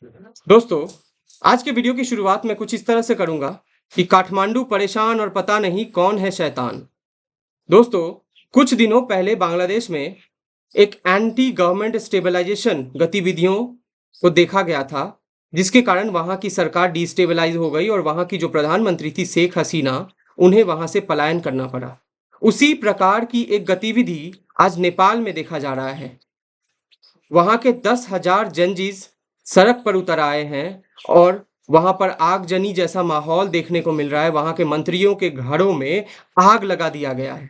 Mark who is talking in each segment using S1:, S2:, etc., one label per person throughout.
S1: दोस्तों, आज के वीडियो की शुरुआत मैं कुछ इस तरह से करूंगा कि काठमांडू परेशान और पता नहीं कौन है शैतान। दोस्तों, कुछ दिनों पहले बांग्लादेश में एक एंटी गवर्नमेंट स्टेबलाइजेशन गतिविधियों को देखा गया था, जिसके कारण वहां की सरकार डिस्टेबलाइज हो गई और वहां की जो प्रधानमंत्री थी शेख हसीना, उन्हें वहां से पलायन करना पड़ा। उसी प्रकार की एक गतिविधि आज नेपाल में देखा जा रहा है। वहां के 10,000 जंजीस सड़क पर उतर आए हैं और वहां पर आगजनी जैसा माहौल देखने को मिल रहा है। वहां के मंत्रियों के घरों में आग लगा दिया गया है।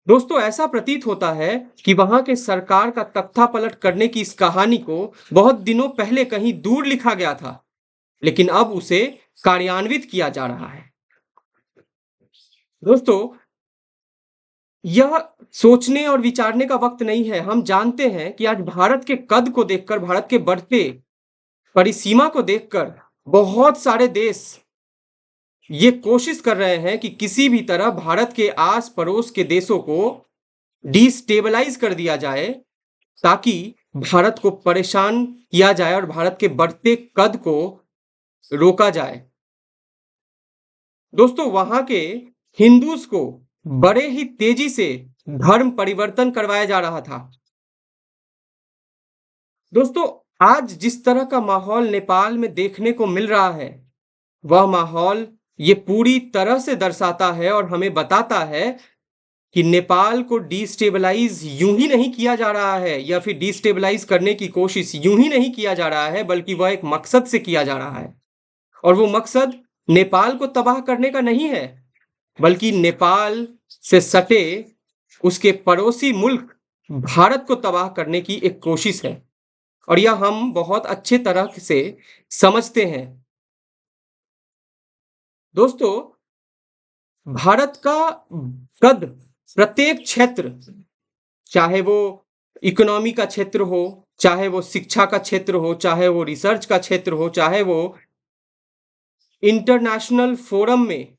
S1: दोस्तों, ऐसा प्रतीत होता है कि वहां के सरकार का तख्तापलट करने की इस कहानी को बहुत दिनों पहले कहीं दूर लिखा गया था, लेकिन अब उसे कार्यान्वित किया जा रहा है। दोस्तों, यह सोचने और विचारने का वक्त नहीं है। हम जानते हैं कि आज भारत के कद को देखकर, भारत के बढ़ते परिसीमा को देखकर बहुत सारे देश ये कोशिश कर रहे हैं कि किसी भी तरह भारत के आस पड़ोस के देशों को डिस्टेबलाइज कर दिया जाए, ताकि भारत को परेशान किया जाए और भारत के बढ़ते कद को रोका जाए। दोस्तों, वहां के हिंदूज को बड़े ही तेजी से धर्म परिवर्तन करवाया जा रहा था। दोस्तों, आज जिस तरह का माहौल नेपाल में देखने को मिल रहा है, वह माहौल ये पूरी तरह से दर्शाता है और हमें बताता है कि नेपाल को डिस्टेबलाइज यूं ही नहीं किया जा रहा है, या फिर डिस्टेबलाइज करने की कोशिश यूं ही नहीं किया जा रहा है, बल्कि वह एक मकसद से किया जा रहा है। और वो मकसद नेपाल को तबाह करने का नहीं है, बल्कि नेपाल से सटे उसके पड़ोसी मुल्क भारत को तबाह करने की एक कोशिश है। और यह हम बहुत अच्छे तरह से समझते हैं। दोस्तों, भारत का कद प्रत्येक क्षेत्र, चाहे वो इकोनॉमी का क्षेत्र हो, चाहे वो शिक्षा का क्षेत्र हो, चाहे वो रिसर्च का क्षेत्र हो, चाहे वो इंटरनेशनल फोरम में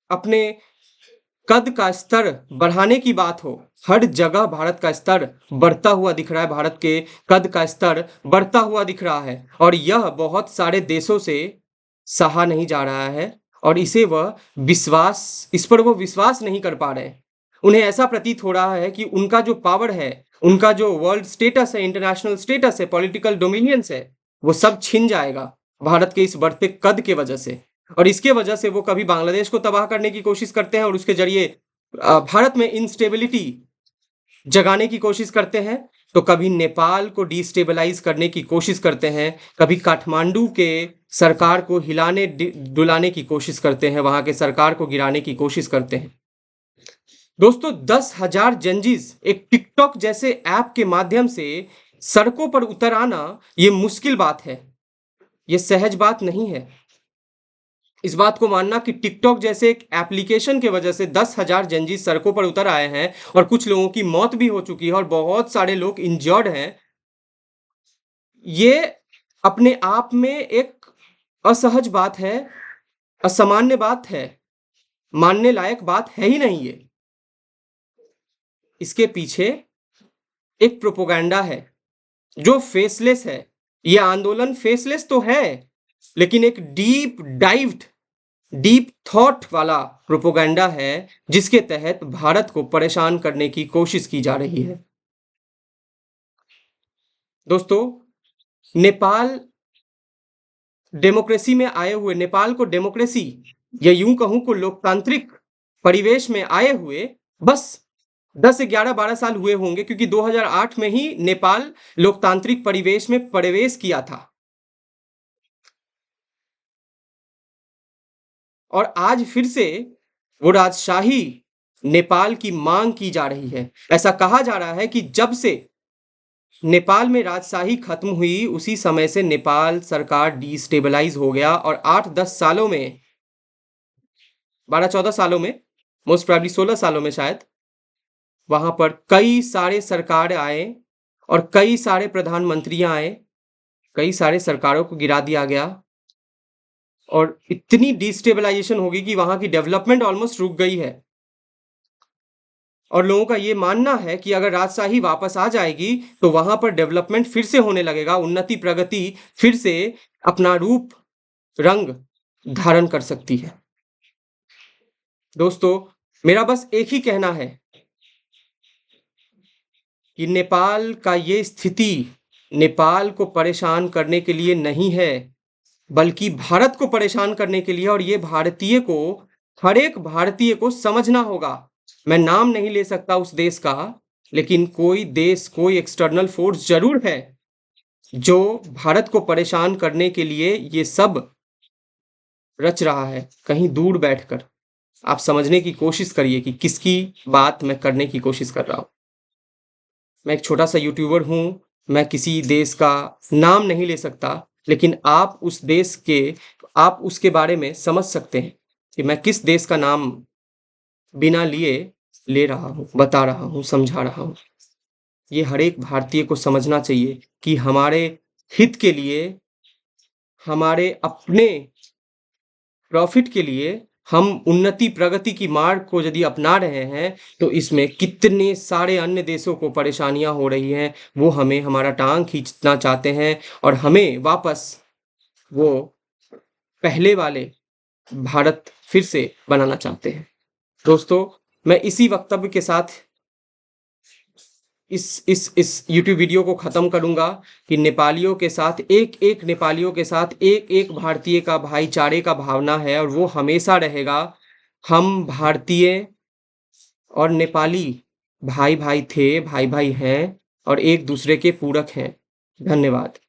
S1: अपने कद का स्तर बढ़ाने की बात हो, हर जगह भारत का स्तर बढ़ता हुआ दिख रहा है। भारत के कद का स्तर बढ़ता हुआ दिख रहा है और यह बहुत सारे देशों से सहा नहीं जा रहा है और इस पर वो विश्वास नहीं कर पा रहे हैं। उन्हें ऐसा प्रतीत हो रहा है कि उनका जो पावर है, उनका जो वर्ल्ड स्टेटस है, इंटरनेशनल स्टेटस है, पॉलिटिकल डोमिनियंस है, वो सब छिन जाएगा भारत के इस बढ़ते कद के वजह से। और इसके वजह से वो कभी बांग्लादेश को तबाह करने की कोशिश करते हैं और उसके जरिए भारत में इंस्टेबिलिटी जगाने की कोशिश करते हैं, तो कभी नेपाल को डिस्टेबलाइज करने की कोशिश करते हैं, कभी काठमांडू के सरकार को हिलाने डुलाने की कोशिश करते हैं, वहां के सरकार को गिराने की कोशिश करते हैं। दोस्तों, 10,000 जंजीस एक टिकटॉक जैसे ऐप के माध्यम से सड़कों पर उतर आना ये मुश्किल बात है, ये सहज बात नहीं है। इस बात को मानना कि टिकटॉक जैसे एक एप्लीकेशन के वजह से 10,000 जंजीस सड़कों पर उतर आए हैं और कुछ लोगों की मौत भी हो चुकी है और बहुत सारे लोग इंजर्ड हैं, ये अपने आप में एक असहज बात है, असामान्य बात है, मानने लायक बात है ही नहीं ये। इसके पीछे एक प्रोपोगंडा है जो फेसलेस है। ये आंदोलन फेसलेस तो है, लेकिन एक डीप थॉट वाला प्रोपोगंडा है, जिसके तहत भारत को परेशान करने की कोशिश की जा रही है। दोस्तों, नेपाल डेमोक्रेसी में आए हुए, नेपाल को डेमोक्रेसी या यूं कहूं को लोकतांत्रिक परिवेश में आए हुए बस 10 11 12 साल हुए होंगे, क्योंकि 2008 में ही नेपाल लोकतांत्रिक परिवेश में प्रवेश किया था। और आज फिर से वो राजशाही नेपाल की मांग की जा रही है। ऐसा कहा जा रहा है कि जब से नेपाल में राजशाही खत्म हुई, उसी समय से नेपाल सरकार डिस्टेबलाइज हो गया और 8-10 सालों में, 12-14 सालों में, मोस्ट प्रोबेबली 16 सालों में शायद, वहां पर कई सारे सरकार आए और कई सारे प्रधानमंत्रियां आए, कई सारे सरकारों को गिरा दिया गया और इतनी डिस्टेबलाइजेशन होगी कि वहां की डेवलपमेंट ऑलमोस्ट रुक गई है। और लोगों का ये मानना है कि अगर राजशाही वापस आ जाएगी तो वहां पर डेवलपमेंट फिर से होने लगेगा, उन्नति प्रगति फिर से अपना रूप रंग धारण कर सकती है। दोस्तों, मेरा बस एक ही कहना है कि नेपाल का ये स्थिति नेपाल को परेशान करने के लिए नहीं है, बल्कि भारत को परेशान करने के लिए, और ये भारतीय को, हर एक भारतीय को समझना होगा। मैं नाम नहीं ले सकता उस देश का, लेकिन कोई देश, कोई एक्सटर्नल फोर्स जरूर है जो भारत को परेशान करने के लिए ये सब रच रहा है, कहीं दूर बैठकर। आप समझने की कोशिश करिए कि किसकी बात मैं करने की कोशिश कर रहा हूँ। मैं एक छोटा सा यूट्यूबर हूँ, मैं किसी देश का नाम नहीं ले सकता, लेकिन आप उस देश के, आप उसके बारे में समझ सकते हैं कि मैं किस देश का नाम बिना लिए ले रहा हूँ, बता रहा हूँ, समझा रहा हूँ। ये हर एक भारतीय को समझना चाहिए कि हमारे हित के लिए, हमारे अपने प्रॉफिट के लिए हम उन्नति प्रगति की मार्ग को यदि अपना रहे हैं, तो इसमें कितने सारे अन्य देशों को परेशानियां हो रही हैं। वो हमें हमारा टांग खींचना चाहते हैं और हमें वापस वो पहले वाले भारत फिर से बनाना चाहते हैं। दोस्तों, मैं इसी वक्तव्य के साथ इस यूट्यूब वीडियो को ख़त्म करूँगा कि नेपालियों के साथ, एक-एक नेपालियों के साथ एक-एक भारतीय का भाईचारे का भावना है, और वो हमेशा रहेगा। हम भारतीय और नेपाली भाई-भाई थे, भाई-भाई हैं और एक दूसरे के पूरक हैं। धन्यवाद।